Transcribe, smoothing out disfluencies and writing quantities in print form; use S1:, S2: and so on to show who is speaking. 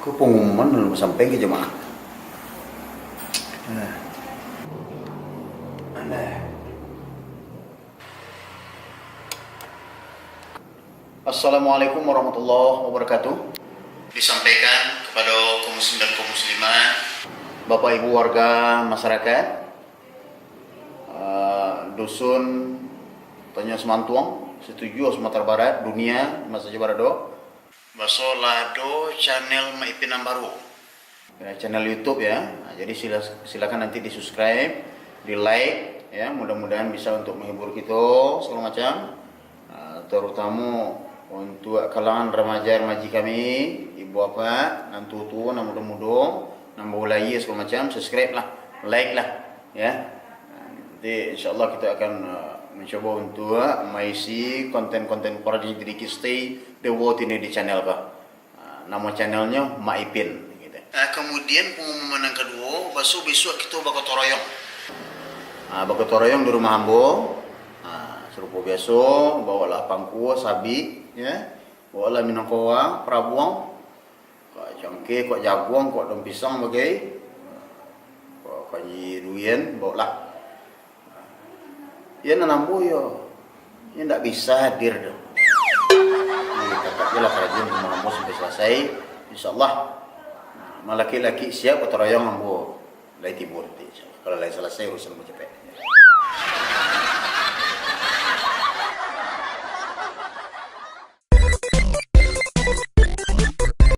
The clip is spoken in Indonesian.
S1: Kok pengumuman belum sampai ke jemaah? Assalamualaikum warahmatullahi wabarakatuh. Disampaikan kepada kaum muslim dan kaum muslimat, Bapak Ibu warga masyarakat, dusun Tanya Semantuang, setuju Sumatera Barat, dunia masa Jabarado. Baso lado channel Maipin Baru, ya, channel YouTube ya. Nah, jadi silakan nanti di subscribe, di like ya. Mudah-mudahan bisa untuk menghibur kita segala macam, terutama untuk kalangan remaja-remaji kami, ibu bapak, nantu tua, nama muda-muda, nama ulaya segala macam. Subscribe lah, like lah ya. Nanti insyaallah kita akan mencoba untuk mengisi konten-konten para diri kita stay devote ini di channel Pak. Nama channelnya Maipin gitu. Kemudian pengumuman yang kedua, besok kita bakal toroyong. Bakal toroyong di rumah Ambo. Serupa biasa, bawalah pangku, sabi ya. Bawalah minangkawa, prabuang. Kok cangkeh, kok jagung, kok daun pisang bagai. Kok kanji duyen, bawalah. Ya nanambo yo, ya ndak bisa hadir dong. Kakaknya lah kerajaan rumah ambo sampai selesai, insyaallah. Laki-laki siap atau royong ambo lai tibur. Kalau lai selesai urusan mau cepet.